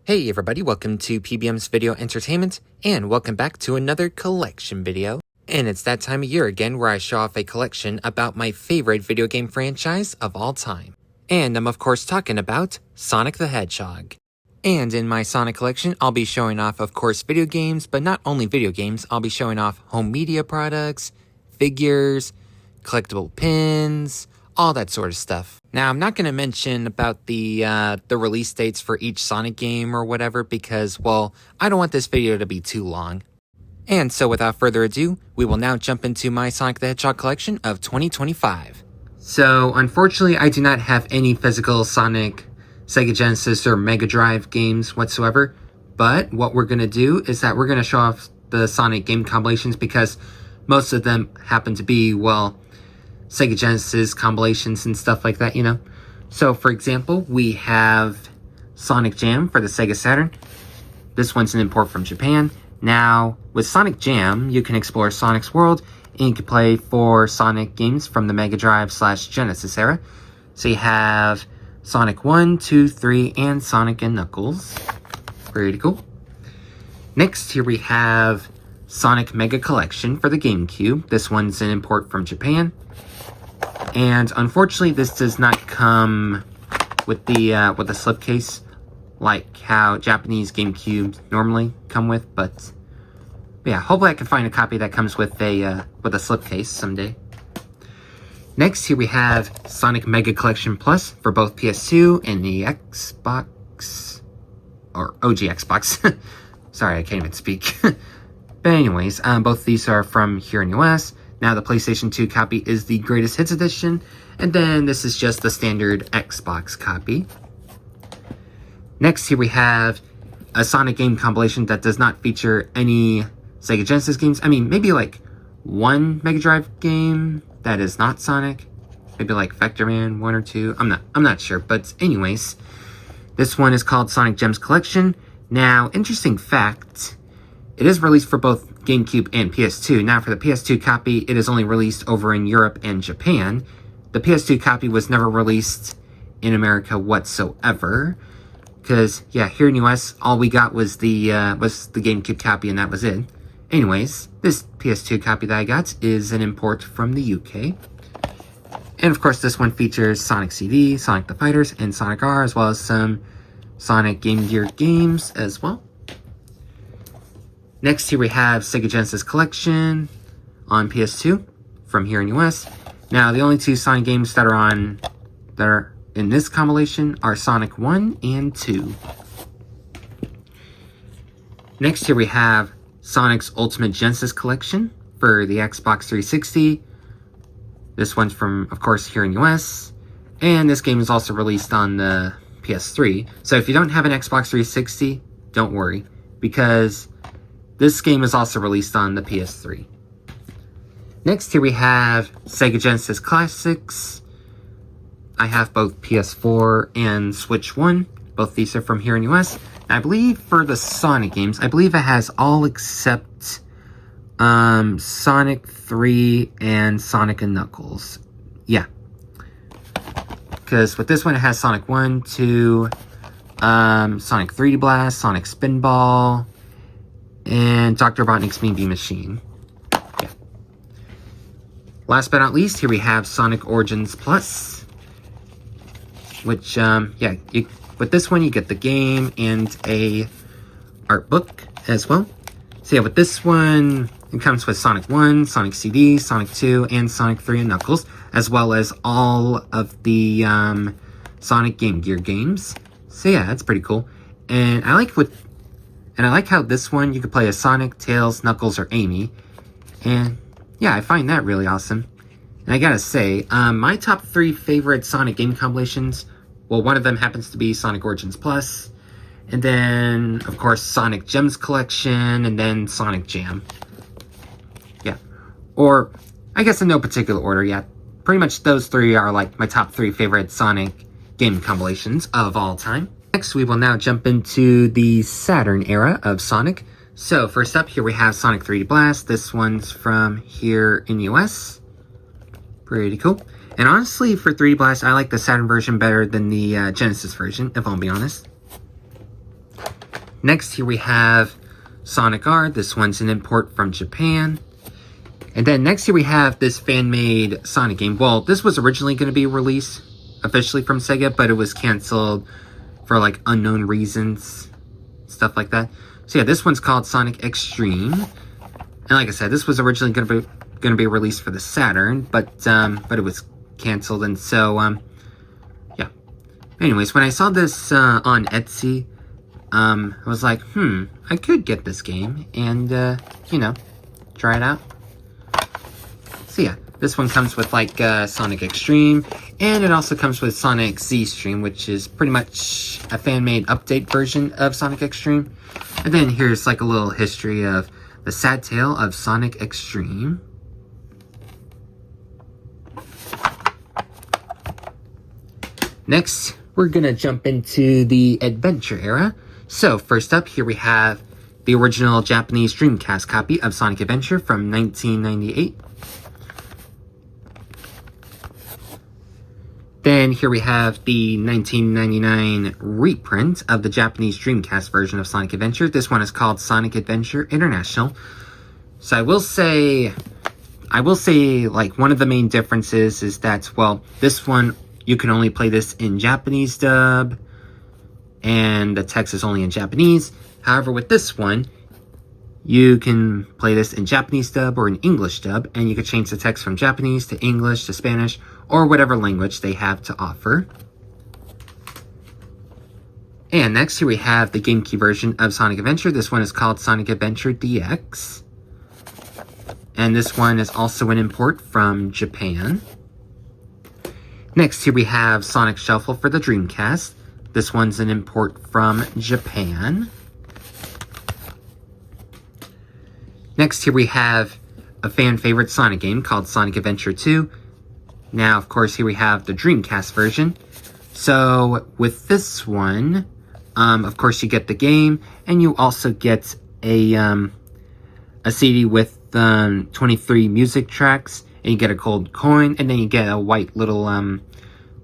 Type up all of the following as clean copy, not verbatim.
Hey everybody, welcome to PBM's Video Entertainment, and welcome back to another collection video. And it's that time of year again where I show off a collection about my favorite video game franchise of all time. And I'm of course talking about Sonic the Hedgehog. And in my Sonic collection, I'll be showing off of course video games, but not only video games, I'll be showing off home media products, figures, collectible pins, all that sort of stuff. Now, I'm not going to mention about the release dates for each Sonic game or whatever because, well, I don't want this video to be too long. And so without further ado, we will now jump into my Sonic the Hedgehog collection of 2025. So, unfortunately, I do not have any physical Sonic, Sega Genesis, or Mega Drive games whatsoever. But what we're going to do is that we're going to show off the Sonic game compilations because most of them happen to be, well, Sega Genesis compilations and stuff like that, you know. So, for example, we have Sonic Jam for the Sega Saturn. This one's an import from Japan. Now, with Sonic Jam, you can explore Sonic's world, and you can play 4 Sonic games from the Mega Drive / Genesis era. So you have Sonic 1, 2, 3, and Sonic and Knuckles. Pretty cool. Next, here we have Sonic Mega Collection for the GameCube. This one's an import from Japan. And unfortunately, this does not come with the slipcase like how Japanese GameCubes normally come with. But yeah, hopefully I can find a copy that comes with a slipcase someday. Next, here we have Sonic Mega Collection Plus for both PS2 and the Xbox or OG Xbox. Sorry, I can't even speak. But anyways, both of these are from here in US. Now, the PlayStation 2 copy is the Greatest Hits Edition, and then this is just the standard Xbox copy. Next, here we have a Sonic game compilation that does not feature any Sega Genesis games. I mean, maybe like one Mega Drive game that is not Sonic. Maybe like Vector Man 1 or 2. I'm not sure, but anyways, this one is called Sonic Gems Collection. Now, interesting fact, it is released for both GameCube and PS2. Now, for the PS2 copy, it is only released over in Europe and Japan. The PS2 copy was never released in America whatsoever. Because, yeah, here in US, all we got was the GameCube copy, and that was it. Anyways, this PS2 copy that I got is an import from the UK. And, of course, this one features Sonic CD, Sonic the Fighters, and Sonic R, as well as some Sonic Game Gear games as well. Next, here we have Sega Genesis Collection on PS2 from here in US. Now, the only 2 Sonic games that are in this compilation are Sonic 1 and 2. Next, here we have Sonic's Ultimate Genesis Collection for the Xbox 360. This one's from, of course, here in US. And this game is also released on the PS3. So if you don't have an Xbox 360, don't worry, because this game is also released on the PS3. Next, here we have Sega Genesis Classics. I have both PS4 and Switch 1. Both these are from here in US. I believe for the Sonic games, I believe it has all except Sonic 3 and Sonic and Knuckles. Yeah. Because with this one, it has Sonic 1, 2, Sonic 3D Blast, Sonic Spinball, and Dr. Robotnik's Mean Bean Machine. Yeah. Last but not least, here we have Sonic Origins Plus. Which, yeah, with this one you get the game and a art book as well. So yeah, with this one, it comes with Sonic 1, Sonic CD, Sonic 2, and Sonic 3 and Knuckles, as well as all of the Sonic Game Gear games. So yeah, that's pretty cool. And I like how this one, you could play as Sonic, Tails, Knuckles, or Amy. And yeah, I find that really awesome. And I gotta say, my top 3 favorite Sonic game compilations, well, one of them happens to be Sonic Origins Plus. And then, of course, Sonic Gems Collection, and then Sonic Jam. Yeah. Or, I guess in no particular order, yeah. Pretty much those 3 are like my top 3 favorite Sonic game compilations of all time. Next, we will now jump into the Saturn era of Sonic. So, first up, here we have Sonic 3D Blast. This one's from here in US. Pretty cool. And honestly, for 3D Blast, I like the Saturn version better than the Genesis version, if I'll be honest. Next, here we have Sonic R. This one's an import from Japan. And then next here we have this fan-made Sonic game. Well, this was originally going to be released officially from Sega, but it was canceled for like unknown reasons, stuff like that. So yeah, this one's called Sonic Extreme. And like I said, this was originally going to be released for the Saturn, but it was canceled, and so yeah. Anyways, when I saw this on Etsy, I was like, I could get this game and you know, try it out. So yeah, this one comes with like Sonic Extreme, and it also comes with Sonic Z Stream, which is pretty much a fan-made update version of Sonic Extreme. And then here's like a little history of the sad tale of Sonic Extreme. Next, we're gonna jump into the adventure era. So first up, here we have the original Japanese Dreamcast copy of Sonic Adventure from 1998. Then here we have the 1999 reprint of the Japanese Dreamcast version of Sonic Adventure. This one is called Sonic Adventure International. So I will say like one of the main differences is that, well, this one you can only play this in Japanese dub, and the text is only in Japanese. However, with this one, you can play this in Japanese dub or in English dub, and you can change the text from Japanese to English to Spanish, or whatever language they have to offer. And next, here we have the GameCube version of Sonic Adventure. This one is called Sonic Adventure DX. And this one is also an import from Japan. Next, here we have Sonic Shuffle for the Dreamcast. This one's an import from Japan. Next, here we have a fan favorite Sonic game called Sonic Adventure 2. Now, of course, here we have the Dreamcast version. So, with this one, of course, you get the game, and you also get a CD with 23 music tracks, and you get a gold coin, and then you get a white little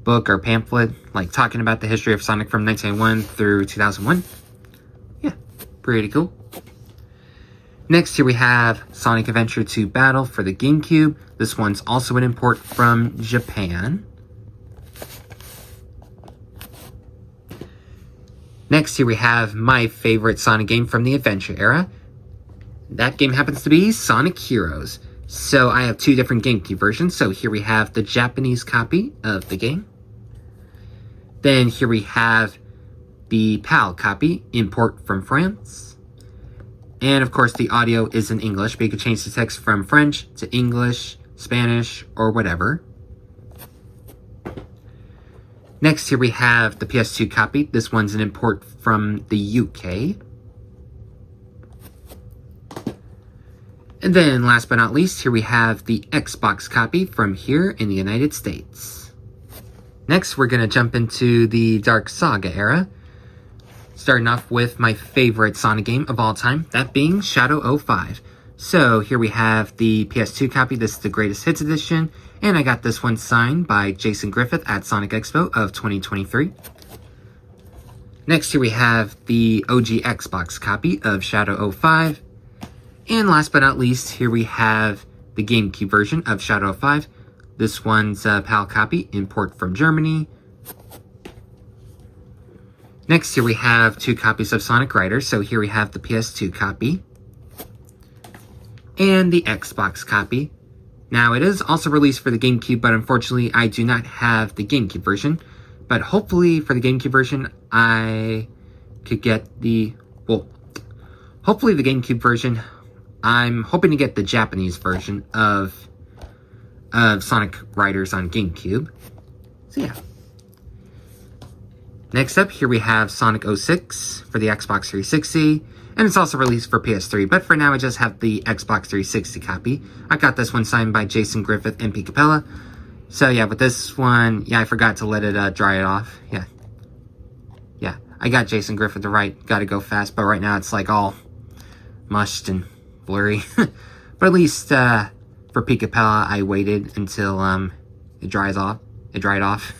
book or pamphlet, like talking about the history of Sonic from 1991 through 2001. Yeah, pretty cool. Next, here we have Sonic Adventure 2 Battle for the GameCube. This one's also an import from Japan. Next, here we have my favorite Sonic game from the Adventure era. That game happens to be Sonic Heroes. So I have two different GameCube versions. So here we have the Japanese copy of the game. Then here we have the PAL copy, import from France. And of course the audio is in English, but you can change the text from French to English, Spanish, or whatever. Next, here we have the PS2 copy. This one's an import from the UK. And then, last but not least, here we have the Xbox copy from here in the United States. Next, we're going to jump into the Dark Saga era. Starting off with my favorite Sonic game of all time, that being Shadow 05. So here we have the PS2 copy. This is the Greatest Hits edition, and I got this one signed by Jason Griffith at Sonic Expo of 2023. Next, here we have the OG Xbox copy of Shadow 05. And last but not least, here we have the GameCube version of Shadow 05. This one's a PAL copy, import from Germany. Next, here we have two copies of Sonic Riders. So here we have the PS2 copy and the Xbox copy. Now, it is also released for the GameCube, but unfortunately, I do not have the GameCube version. But hopefully, for the GameCube version, I could get the... Well, hopefully the GameCube version, I'm hoping to get the Japanese version of Sonic Riders on GameCube. So, yeah. Next up, here we have Sonic 06 for the Xbox 360, and it's also released for PS3, but for now I just have the Xbox 360 copy. I got this one signed by Jason Griffith and P. Capella. So yeah, with this one, yeah, I forgot to let it dry it off. Yeah, I got Jason Griffith to write Gotta Go Fast, but right now it's like all mushed and blurry. But at least for P. Capella, I waited until it dried off.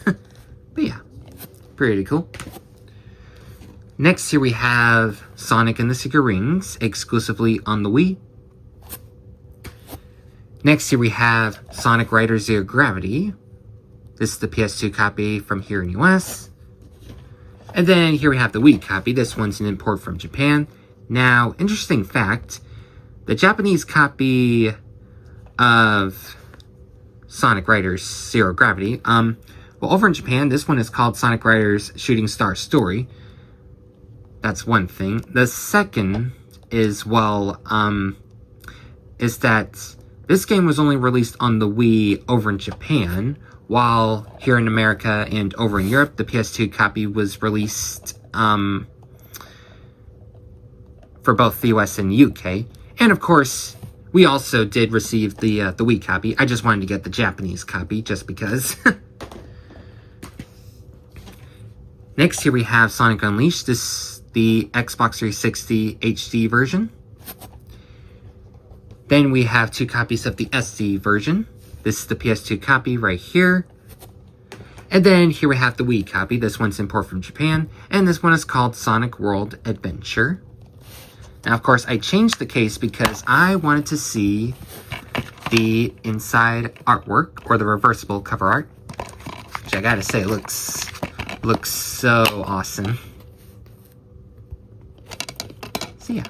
But yeah. Pretty cool. Next, here we have Sonic and the Secret Rings, exclusively on the Wii. Next, here we have Sonic Riders Zero Gravity. This is the PS2 copy from here in US. And then here we have the Wii copy. This one's an import from Japan. Now, interesting fact, the Japanese copy of Sonic Riders Zero Gravity, well, over in Japan, this one is called Sonic Riders Shooting Star Story. That's one thing. The second is, well, is that this game was only released on the Wii over in Japan, while here in America and over in Europe, the PS2 copy was released for both the US and UK. And of course, we also did receive the Wii copy. I just wanted to get the Japanese copy just because. Next, here we have Sonic Unleashed. This is the Xbox 360 HD version. Then we have two copies of the SD version. This is the PS2 copy right here. And then here we have the Wii copy. This one's import from Japan. And this one is called Sonic World Adventure. Now, of course, I changed the case because I wanted to see the inside artwork, or the reversible cover art, which I gotta say looks so awesome. So yeah.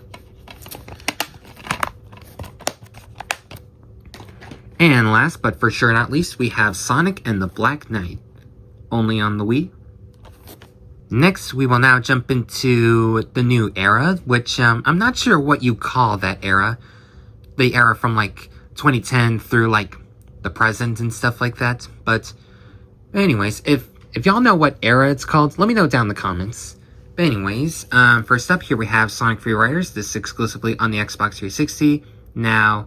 And last but for sure not least, we have Sonic and the Black Knight, only on the Wii. Next, we will now jump into the new era, which I'm not sure what you call that era. The era from like 2010 through like the present and stuff like that. But anyways, if y'all know what era it's called, let me know down in the comments. But anyways, first up here we have Sonic Free Riders. This is exclusively on the Xbox 360. Now,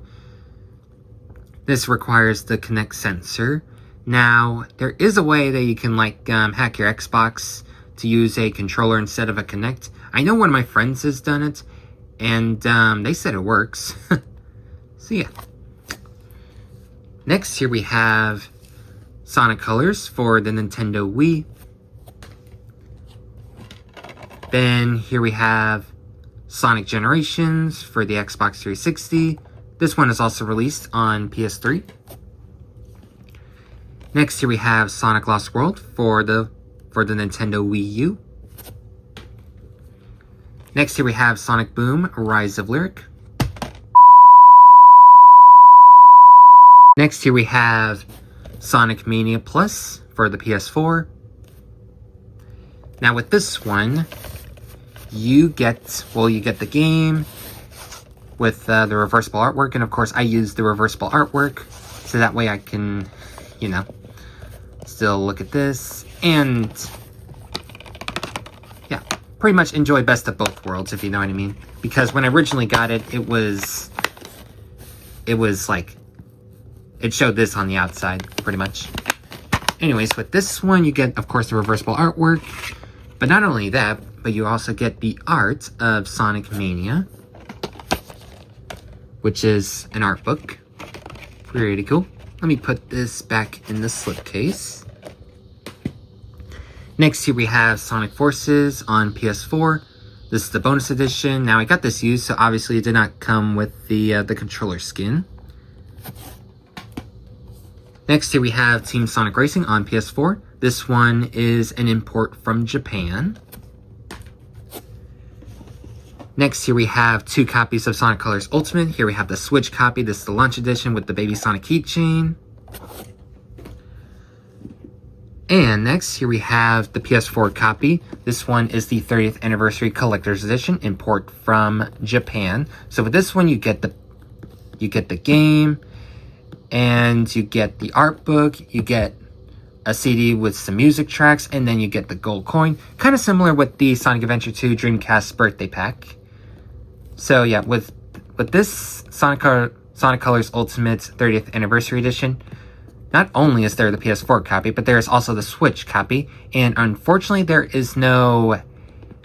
this requires the Kinect sensor. Now, there is a way that you can like hack your Xbox to use a controller instead of a Kinect. I know one of my friends has done it, and they said it works. So yeah. Next, here we have Sonic Colors for the Nintendo Wii. Then here we have Sonic Generations for the Xbox 360. This one is also released on PS3. Next, here we have Sonic Lost World for the Nintendo Wii U. Next, here we have Sonic Boom, Rise of Lyric. Next, here we have Sonic Mania Plus for the PS4. Now, with this one, you get the game with the reversible artwork, and of course, I use the reversible artwork, so that way I can, you know, still look at this, and yeah, pretty much enjoy best of both worlds, if you know what I mean. Because when I originally got it, it was like, it showed this on the outside, pretty much. Anyways, with this one, you get, of course, the reversible artwork, but not only that, but you also get the art of Sonic Mania, which is an art book. Pretty cool. Let me put this back in the slipcase. Next, here we have Sonic Forces on PS4. This is the bonus edition. Now, I got this used, so obviously it did not come with the controller skin. Next, here we have Team Sonic Racing on PS4. This one is an import from Japan. Next, here we have two copies of Sonic Colors Ultimate. Here we have the Switch copy. This is the launch edition with the Baby Sonic keychain. And next, here we have the PS4 copy. This one is the 30th Anniversary Collector's Edition, import from Japan. So with this one, you get the game, and you get the art book, you get a CD with some music tracks, and then you get the gold coin. Kind of similar with the Sonic Adventure 2 Dreamcast birthday pack. So yeah, with this Sonic Colors Ultimate 30th Anniversary Edition, not only is there the PS4 copy, but there is also the Switch copy, and unfortunately there is no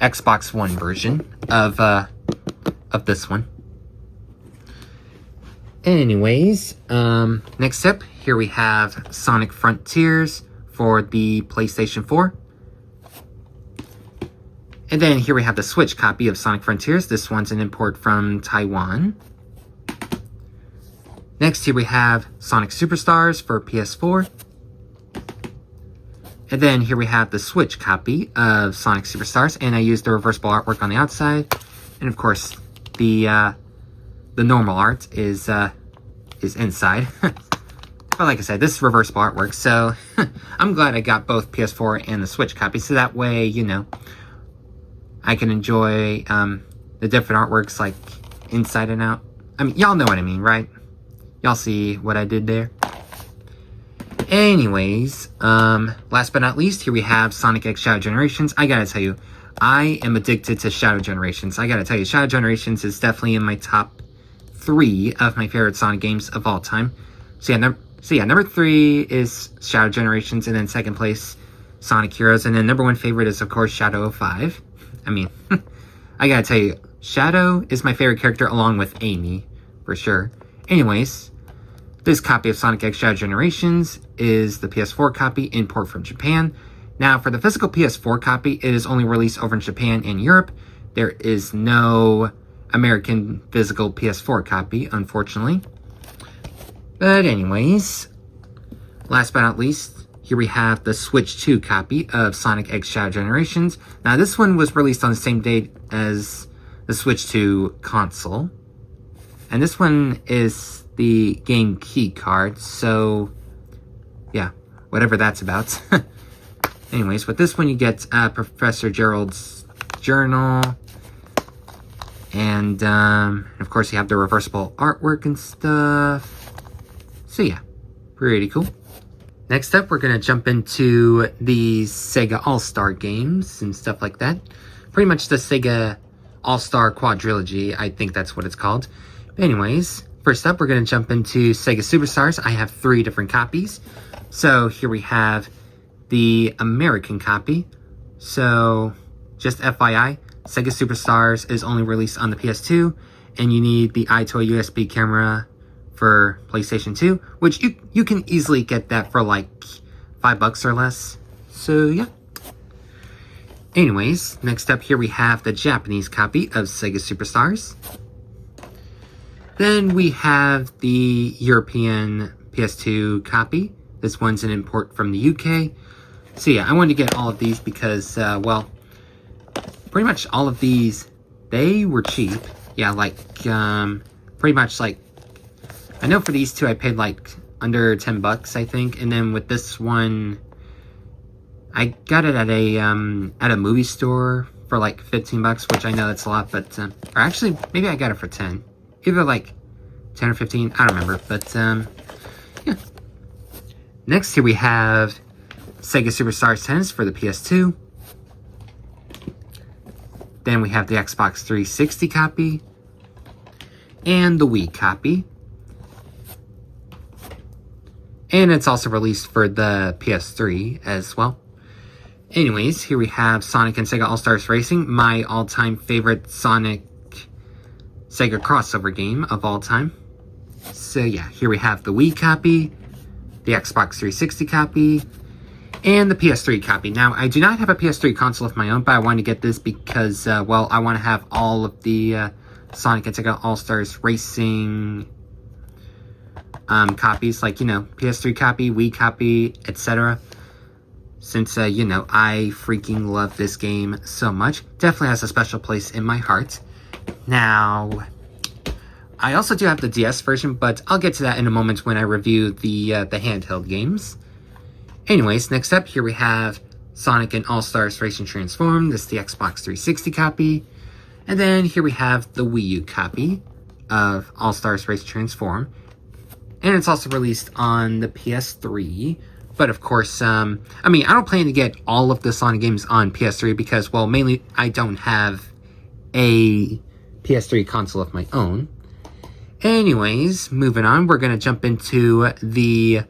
Xbox One version of this one. Anyways, next up, here we have Sonic Frontiers for the PlayStation 4. And then here we have the Switch copy of Sonic Frontiers. This one's an import from Taiwan. Next, here we have Sonic Superstars for PS4. And then here we have the Switch copy of Sonic Superstars, and I used the reversible artwork on the outside. And of course, the normal art is inside. But like I said, this is reversible artwork, so I'm glad I got both PS4 and the Switch copy, so that way, you know, I can enjoy the different artworks, like, inside and out. I mean, y'all know what I mean, right? Y'all see what I did there? Anyways, last but not least, here we have Sonic X Shadow Generations. I gotta tell you, I am addicted to Shadow Generations. I gotta tell you, Shadow Generations is definitely in my top 3 of my favorite Sonic games of all time. So yeah, number 3 is Shadow Generations, and then second place, Sonic Heroes, and then number 1 favorite is, of course, Shadow 05. I mean, I gotta tell you, Shadow is my favorite character along with Amy, for sure. Anyways, this copy of Sonic X Shadow Generations is the PS4 copy, import from Japan. Now, for the physical PS4 copy, it is only released over in Japan and Europe. There is no American physical PS4 copy, unfortunately. But anyways, last but not least, here we have the Switch 2 copy of Sonic X Shadow Generations. Now, this one was released on the same date as the Switch 2 console. And this one is the game key card, so yeah, whatever that's about. Anyways, with this one you get Professor Gerald's journal, and of course you have the reversible artwork and stuff. So yeah, pretty cool. Next up, we're gonna jump into the Sega All-Star games and stuff like that. Pretty much the Sega All-Star Quadrilogy, I think that's what it's called. But anyways, first up, we're gonna jump into Sega Superstars. I have 3 different copies. So here we have the American copy. So just FYI, Sega Superstars is only released on the PS2, and you need the iToy USB camera for PlayStation 2, which you can easily get that for like $5 or less. So yeah. Anyways, next up here we have the Japanese copy of Sega Superstars. Then we have the European PS2 copy. This one's an import from the UK. So yeah, I wanted to get all of these because, well, pretty much all of these, they were cheap. Yeah, like, pretty much like, I know for these 2 I paid like under $10, I think. And then with this one, I got it at a movie store for like $15, which I know that's a lot, but, or actually, maybe I got it for 10. Either like 10 or 15, I don't remember, but, yeah. Next, here we have Sega Superstars Tennis for the PS2. Then we have the Xbox 360 copy. And the Wii copy. And it's also released for the PS3 as well. Anyways, here we have Sonic and Sega All-Stars Racing, my all-time favorite Sonic Sega crossover game of all time. So yeah, here we have the Wii copy, the Xbox 360 copy, and the PS3 copy. Now, I do not have a PS3 console of my own, but I wanted to get this because, well, I want to have all of the Sonic and Sega All-Stars Racing copies, like, you know, PS3 copy, Wii copy, etc. Since, you know, I freaking love this game so much. Definitely has a special place in my heart. Now, I also do have the DS version, but I'll get to that in a moment when I review the handheld games. Anyways, next up, here we have Sonic and All-Stars Racing Transform. This is the Xbox 360 copy. And then here we have the Wii U copy of All-Stars Racing Transform. And it's also released on the PS3. But of course, I mean, I don't plan to get all of the Sonic games on PS3 because, well, mainly I don't have a PS3 console of my own. Anyways, moving on, we're going to jump into the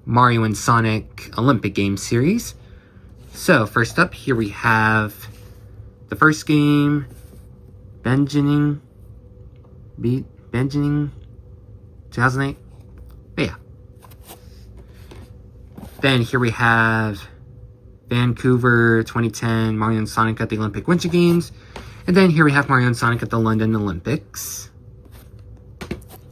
Mario and Sonic Olympic Games series. So, first up, here we have the first game, Benjamin 2008. But yeah. Then here we have Vancouver 2010 Mario and Sonic at the Olympic Winter Games. And then here we have Mario and Sonic at the London Olympics.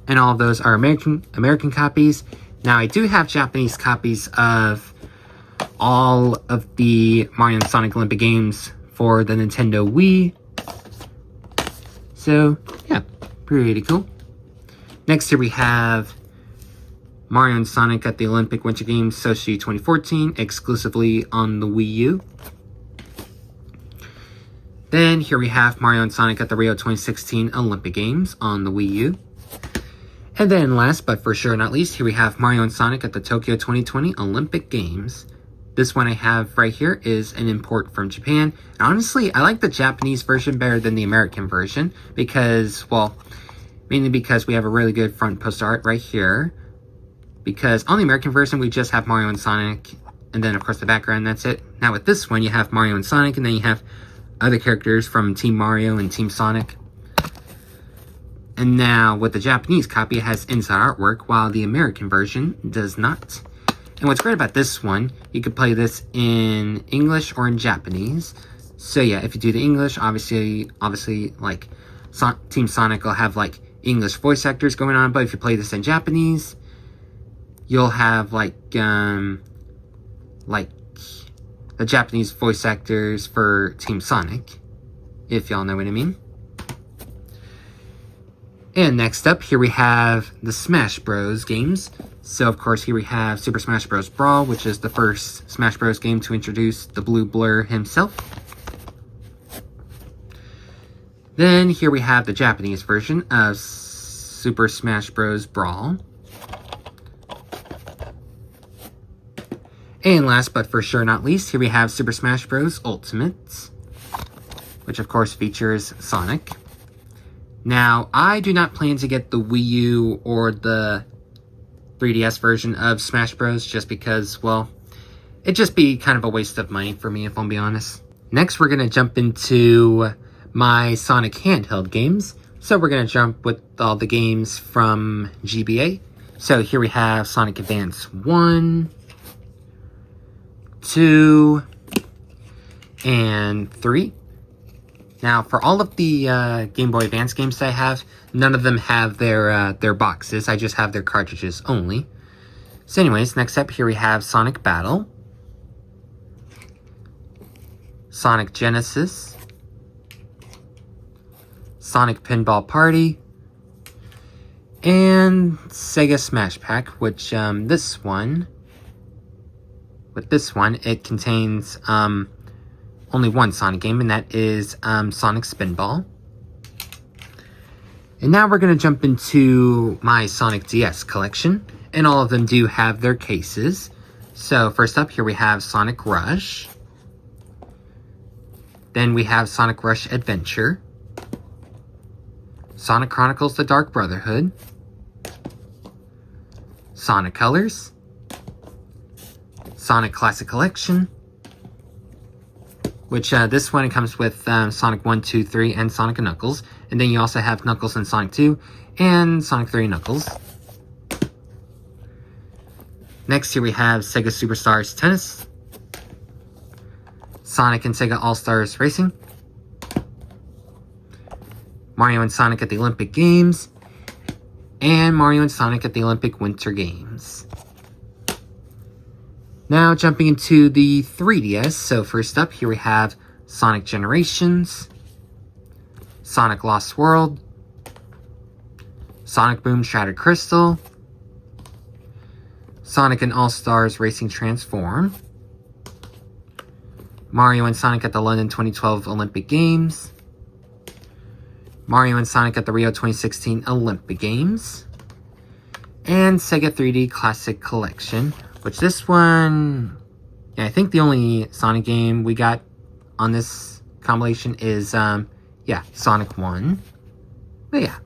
And all of those are American copies. Now, I do have Japanese copies of all of the Mario and Sonic Olympic Games for the Nintendo Wii. So, yeah, pretty cool. Next, here we have Mario and Sonic at the Olympic Winter Games Sochi 2014, exclusively on the Wii U. Then, here we have Mario and Sonic at the Rio 2016 Olympic Games on the Wii U. And then last, but for sure not least, here we have Mario and Sonic at the Tokyo 2020 Olympic Games. This one I have right here is an import from Japan. And honestly, I like the Japanese version better than the American version because, well, mainly because we have a really good front poster art right here. Because on the American version, we just have Mario and Sonic, and then of course the background, that's it. Now with this one, you have Mario and Sonic, and then you have other characters from Team Mario and Team Sonic. And now with the Japanese copy, it has inside artwork, while the American version does not. And what's great about this one, you could play this in English or in Japanese. So yeah, if you do the English, obviously, like, Team Sonic will have, like, English voice actors going on, but if you play this in Japanese, you'll have, like, the Japanese voice actors for Team Sonic, if y'all know what I mean. And next up, here we have the Smash Bros. Games. So, of course, here we have Super Smash Bros. Brawl, which is the first Smash Bros. Game to introduce the Blue Blur himself. Then, here we have the Japanese version of Super Smash Bros. Brawl. And last, but for sure not least, here we have Super Smash Bros. Ultimate, which, of course, features Sonic. Now, I do not plan to get the Wii U or the 3DS version of Smash Bros. Just because, well, it'd just be kind of a waste of money for me, if I'm being honest. Next, we're going to jump into my Sonic handheld games. So we're going to jump with all the games from GBA. So here we have Sonic Advance 1, 2, and 3. Now, for all of the Game Boy Advance games that I have, none of them have their boxes. I just have their cartridges only. So anyways, next up here we have Sonic Battle, Sonic Genesis, Sonic Pinball Party, and Sega Smash Pack, which with this one, it contains only one Sonic game, and that is Sonic Spinball. And now we're going to jump into my Sonic DS collection, and all of them do have their cases. So first up, here we have Sonic Rush. Then we have Sonic Rush Adventure, Sonic Chronicles The Dark Brotherhood, Sonic Colors, Sonic Classic Collection, which this one comes with Sonic 1, 2, 3, and Sonic and Knuckles. And then you also have Knuckles and Sonic 2, and Sonic 3 Knuckles. Next, here we have Sega Superstars Tennis, Sonic and Sega All-Stars Racing, Mario and Sonic at the Olympic Games, and Mario and Sonic at the Olympic Winter Games. Now, jumping into the 3DS, so first up, here we have Sonic Generations, Sonic Lost World, Sonic Boom Shattered Crystal, Sonic and All-Stars Racing Transform, Mario and Sonic at the London 2012 Olympic Games, Mario and Sonic at the Rio 2016 Olympic Games, and Sega 3D Classic Collection, which this one, yeah, I think the only Sonic game we got on this compilation is, Sonic 1. But yeah.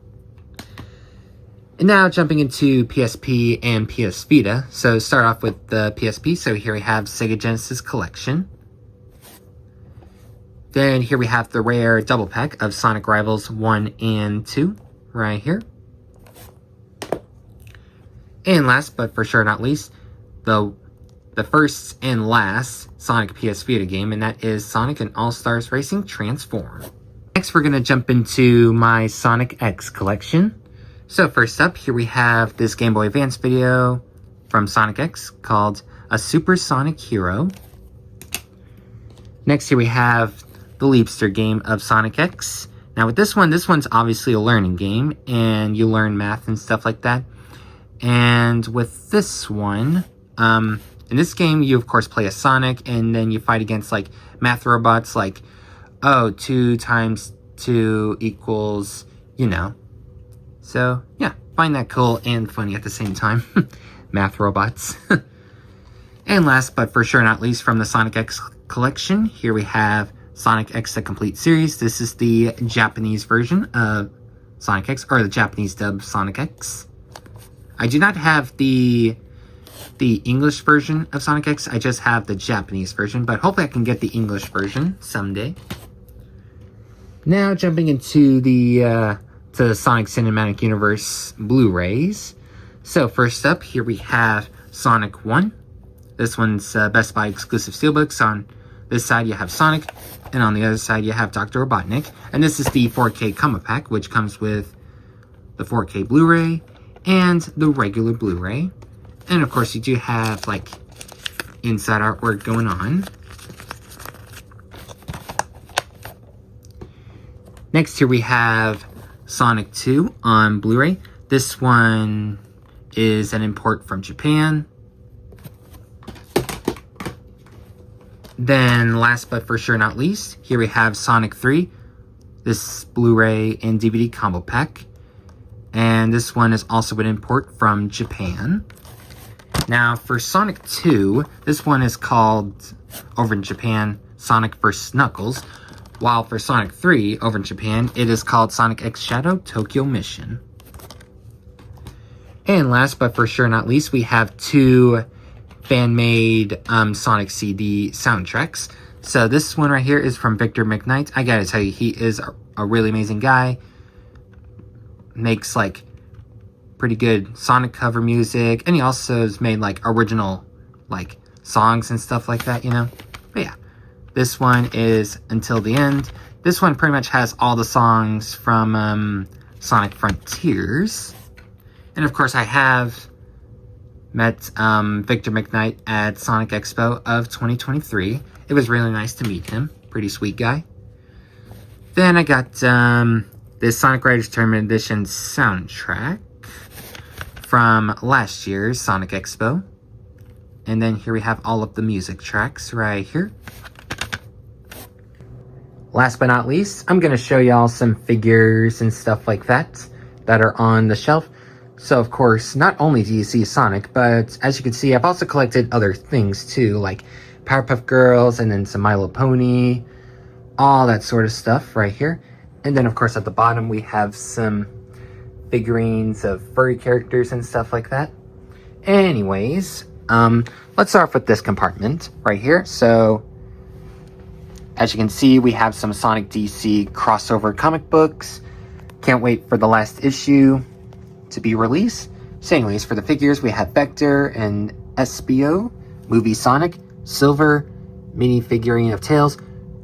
And now jumping into PSP and PS Vita. So start off with the PSP. So here we have Sega Genesis Collection. Then here we have the rare double pack of Sonic Rivals 1 and 2 right here. And last but for sure not least, the the first and last Sonic PS Vita game, and that is Sonic and All-Stars Racing Transform. Next, we're going to jump into my Sonic X collection. So first up, here we have this Game Boy Advance video from Sonic X called A Super Sonic Hero. Next, here we have the Leapster game of Sonic X. Now with this one's obviously a learning game, and you learn math and stuff like that. And with this one, in this game, you of course play as Sonic, and then you fight against like math robots like, oh, 2 times 2 equals, you know. So yeah, find that cool and funny at the same time. Math robots. And last but for sure not least, from the Sonic X collection, here we have Sonic X The Complete Series. This is the Japanese version of Sonic X, or the Japanese dub Sonic X. I do not have the English version of Sonic X, I just have the Japanese version, but hopefully I can get the English version someday. Now jumping into the Sonic Cinematic Universe Blu-rays. So first up, here we have Sonic 1. This one's Best Buy exclusive steelbooks. On this side you have Sonic, and on the other side you have Dr. Robotnik. And this is the 4K combo pack, which comes with the 4K Blu-ray and the regular Blu-ray. And of course you do have like inside artwork going on. Next here we have Sonic 2 on Blu-ray. This one is an import from Japan. Then last but for sure not least, here we have Sonic 3. This Blu-ray and DVD combo pack. And this one is also an import from Japan. Now for Sonic 2, this one is called, over in Japan, Sonic vs. Knuckles. While for Sonic 3, over in Japan, it is called Sonic X Shadow Tokyo Mission. And last but for sure not least, we have 2 fan-made Sonic CD soundtracks. So this one right here is from Victor McKnight. I gotta tell you, he is a really amazing guy. Makes like pretty good Sonic cover music, and he also has made like original like songs and stuff like that, you know. But yeah, this one is Until the End. This one pretty much has all the songs from Sonic Frontiers. And of course I have met Victor McKnight at Sonic Expo of 2023. It was really nice to meet him. Pretty sweet guy. Then I got this Sonic Riders Tournament Edition soundtrack from last year's Sonic Expo. And then here we have all of the music tracks right here. Last but not least, I'm going to show y'all some figures and stuff like that are on the shelf. So, of course, not only do you see Sonic, but as you can see, I've also collected other things too, like Powerpuff Girls, and then some My Little Pony, all that sort of stuff right here. And then, of course, at the bottom, we have some figurines of furry characters and stuff like that. Anyways, let's start off with this compartment right here. So, as you can see, we have some Sonic DC crossover comic books. Can't wait for the last issue to be released. So anyways, for the figures, we have Vector and SBO, Movie Sonic, Silver, mini figurine of Tails,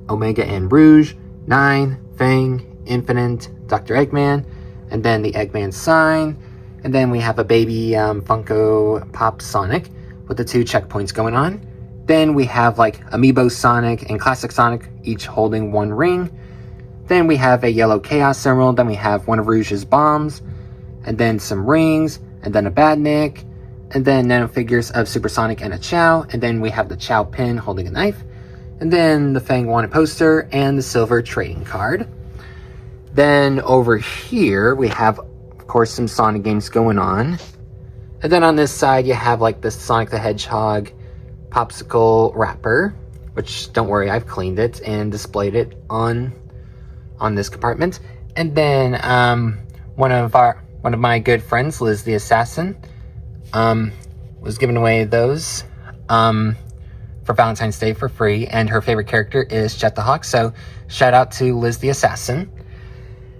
Omega and Rouge, Nine, Fang, Infinite, Dr. Eggman, and then the Eggman sign. And then we have a baby Funko Pop Sonic with the 2 checkpoints going on. Then we have like Amiibo Sonic and Classic Sonic, each holding 1 ring. Then we have a yellow Chaos Emerald. Then we have one of Rouge's bombs, and then some rings, and then a Badnik, and then nano figures of Super Sonic and a Chow, and then we have the Chow pin holding a knife, and then the Fang wanted poster, and the silver trading card. Then over here, we have, of course, some Sonic games going on. And then on this side, you have like the Sonic the Hedgehog popsicle wrapper, which, don't worry, I've cleaned it and displayed it on this compartment. And then one of my good friends, Liz the Assassin, was giving away those for Valentine's Day for free, and her favorite character is Jet the Hawk, so shout out to Liz the Assassin.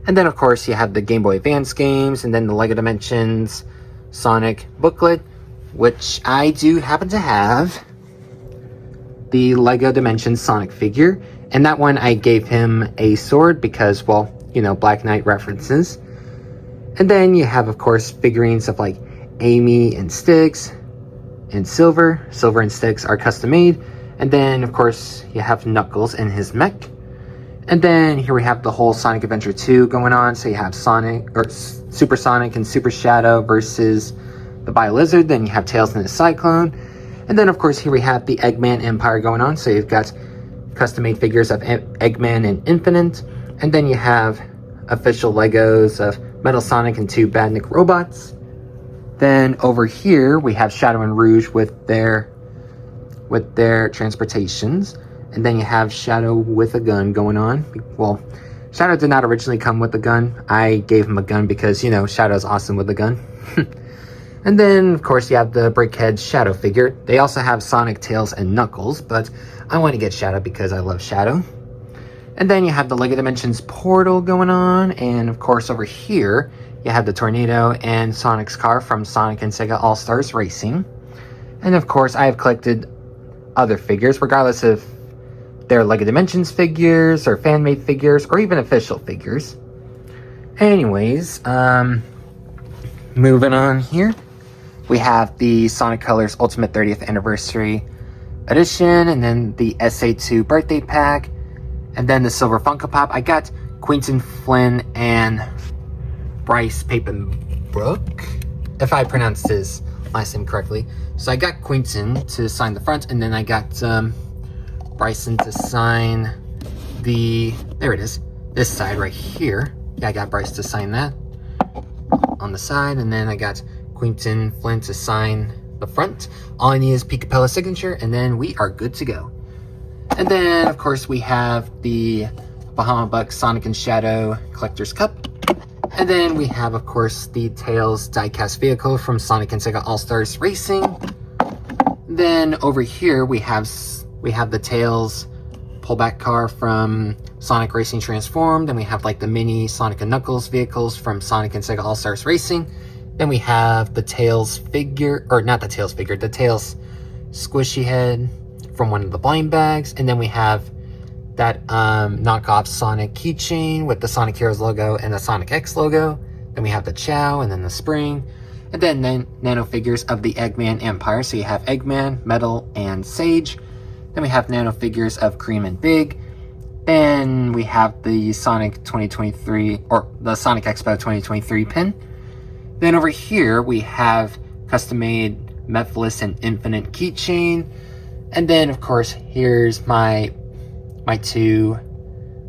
And then of course you have the Game Boy Advance games, and then the LEGO Dimensions Sonic booklet, which I do happen to have. the Lego Dimensions Sonic figure. And that one I gave him a sword because, well, you know, Black Knight references. And then you have, of course, figurines of like Amy and Styx and Silver. Silver and Styx are custom made. And then, of course, you have Knuckles in his mech. And then here we have the whole Sonic Adventure 2 going on. So you have Sonic, or Super Sonic and Super Shadow versus the Bio-Lizard. Then you have Tails and the Cyclone. And then, of course, here we have the Eggman Empire going on. So you've got custom-made figures of Eggman and Infinite. And then you have official Legos of Metal Sonic and 2 Badnik robots. Then over here, we have Shadow and Rouge with their transportations. And then you have Shadow with a gun going on. Well, Shadow did not originally come with a gun. I gave him a gun because, you know, Shadow's awesome with a gun. And then, of course, you have the Brickhead Shadow figure. They also have Sonic, Tails, and Knuckles, but I want to get Shadow because I love Shadow. And then you have the Lego Dimensions portal going on. And, of course, over here, you have the Tornado and Sonic's car from Sonic and Sega All-Stars Racing. And, of course, I have collected other figures, regardless if they're Lego Dimensions figures, or fan-made figures, or even official figures. Anyways, moving on here. We have the Sonic Colors Ultimate 30th Anniversary Edition, and then the SA2 Birthday Pack, and then the Silver Funko Pop. I got Quentin Flynn and Bryce Papenbrook, if I pronounced his last name correctly. So I got Quentin to sign the front, and then I got Bryson to sign the, there it is, this side right here. Yeah, I got Bryce to sign that on the side, and then I got Quentin Flynn to sign the front. All I need is Pete Capella's signature, and then we are good to go. And then, of course, we have the Bahama Bucks Sonic and Shadow Collector's Cup. And then we have, of course, the Tails diecast vehicle from Sonic and Sega All-Stars Racing. Then over here we have the Tails pullback car from Sonic Racing Transformed. And we have like the mini Sonic and Knuckles vehicles from Sonic and Sega All-Stars Racing. Then we have the Tails figure, or not the Tails figure, the Tails squishy head from one of the blind bags. And then we have that knockoff Sonic keychain with the Sonic Heroes logo and the Sonic X logo. Then we have the Chow and then the Spring. And then nano figures of the Eggman Empire. So you have Eggman, Metal, and Sage. Then we have nano figures of Cream and Big. Then we have the Sonic 2023, or the Sonic Expo 2023 pin. Then over here we have custom-made Mephiles and Infinite keychain. And then, of course, here's my 2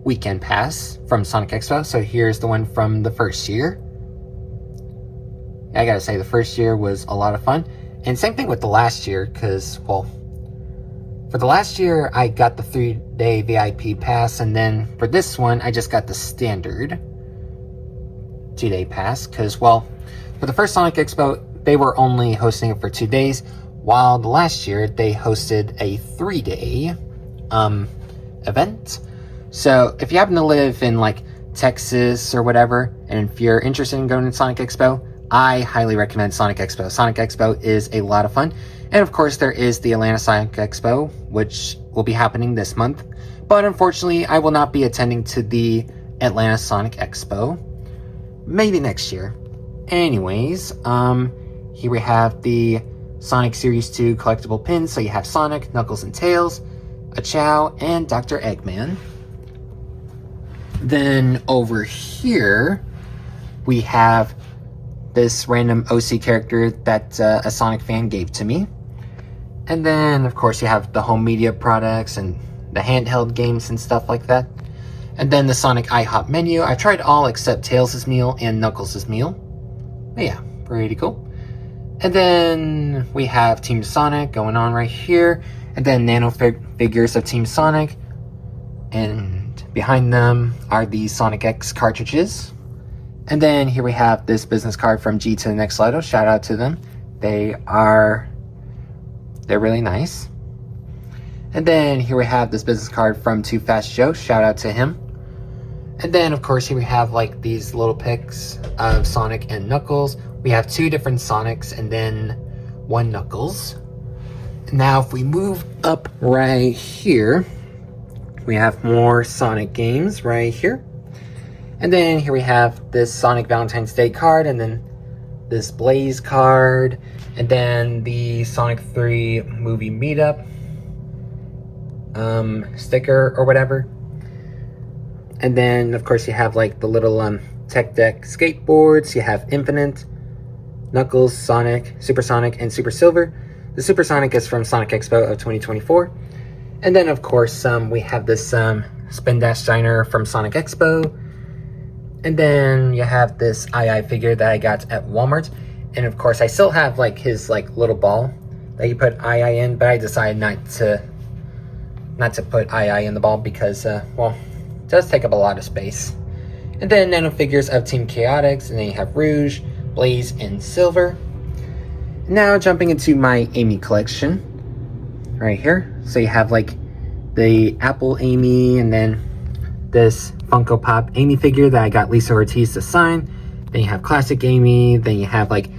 weekend pass from Sonic Expo. So here's the one from the first year. I gotta say, the first year was a lot of fun. And same thing with the last year, because, well, for the last year, I got the 3-day VIP pass. And then for this one, I just got the standard 2-day pass. Because, well, for the first Sonic Expo, they were only hosting it for 2 days. While the last year, they hosted a 3-day event. So if you happen to live in like Texas or whatever, and if you're interested in going to Sonic Expo, I highly recommend Sonic Expo. Sonic Expo is a lot of fun. And of course, there is the Atlanta Sonic Expo, which will be happening this month. But unfortunately, I will not be attending to the Atlanta Sonic Expo. Maybe next year. Anyways, here we have the Sonic Series 2 collectible pins. So you have Sonic, Knuckles, and Tails, a Chow, and Dr. Eggman. Then over here, we have this random OC character that a Sonic fan gave to me. And then, of course, you have the home media products and the handheld games and stuff like that. And then the Sonic IHOP menu. I tried all except Tails' meal and Knuckles' meal. But yeah, pretty cool. And then we have Team Sonic going on right here. And then nano figures of Team Sonic. And behind them are the Sonic X cartridges. And then here we have this business card from G to the Next Level. Shout out to them. They're really nice. And then here we have this business card from Too Fast Joe. Shout out to him. And then, of course, here we have like these little pics of Sonic and Knuckles. We have 2 different Sonics and then 1 Knuckles. Now if we move up right here, we have more Sonic games right here. And then here we have this Sonic Valentine's Day card, and then this Blaze card, and then the Sonic 3 movie meetup sticker or whatever. And then of course you have like the little Tech Deck skateboards. You have Infinite, Knuckles, Sonic, Super Sonic, and Super Silver. The Super Sonic is from Sonic Expo of 2024. And then of course we have this Spin Dash Diner from Sonic Expo. And then you have this II figure that I got at Walmart. And of course I still have like his like little ball that you put II in, but I decided not to put II in the ball because well, it does take up a lot of space. And then nano figures of Team Chaotix, and then you have Rouge, Blaze, and Silver. Now jumping into my Amy collection right here. So you have like the Apple Amy, and then this Funko Pop Amy figure that I got Lisa Ortiz to sign. Then you have Classic Amy, then you have like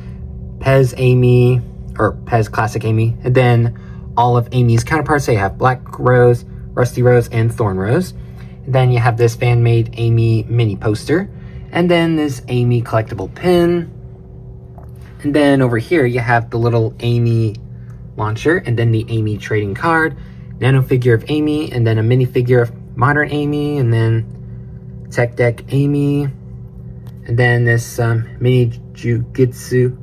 Pez Amy, or Pez Classic Amy, and then all of Amy's counterparts. So you have Black Rose, Rusty Rose, and Thorn Rose. And then you have this fan-made Amy mini poster, and then this Amy collectible pin. And then over here you have the little Amy launcher, and then the Amy trading card, nano figure of Amy, and then a mini figure of modern Amy, and then Tech Deck Amy, and then this mini Jujitsu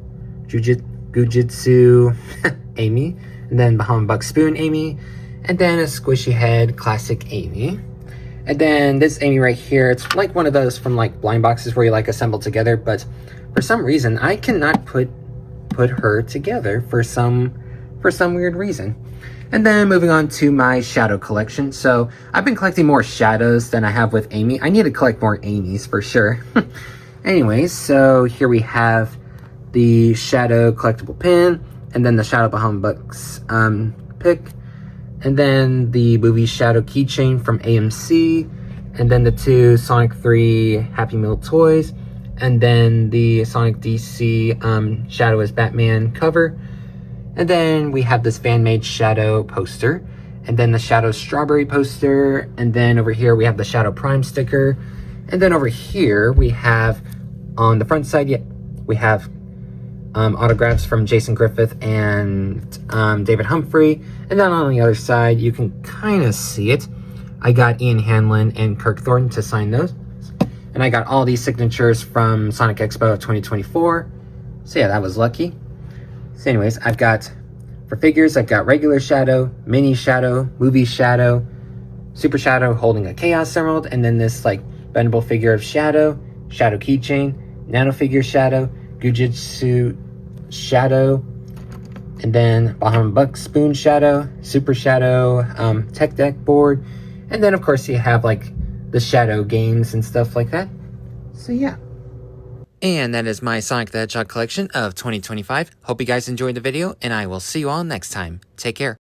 Amy, and then Bahama Buck Spoon Amy, and then a squishy head classic Amy. And then this Amy right here, it's like one of those from like blind boxes where you like assemble together, but for some reason I cannot put her together for some weird reason. And then moving on to my shadow collection. So I've been collecting more shadows than I have with Amy. I need to collect more Amy's for sure. Anyways, so here we have the shadow collectible pin, and then the Shadow Bahama Bucks pick, and then the movie Shadow keychain from AMC, and then the two Sonic 3 Happy Meal toys, and then the Sonic DC Shadow as Batman cover. And then we have this fan-made Shadow poster, and then the Shadow Strawberry poster, and then over here we have the Shadow Prime sticker, and then over here we have, on the front side, we have autographs from Jason Griffith and David Humphrey, and then on the other side, you can kind of see it. I got Ian Hanlon and Kirk Thornton to sign those, and I got all these signatures from Sonic Expo of 2024, so yeah, that was lucky. So anyways, I've got, for figures, I've got regular Shadow, mini Shadow, movie Shadow, Super Shadow holding a Chaos Emerald, and then this like bendable figure of Shadow, Shadow keychain, nano figure Shadow, Jujitsu Shadow, and then Bahama Buck Spoon Shadow, Super Shadow Tech Deck board, and then of course you have like the Shadow games and stuff like that. So yeah. And that is my Sonic the Hedgehog collection of 2025. Hope you guys enjoyed the video, and I will see you all next time. Take care.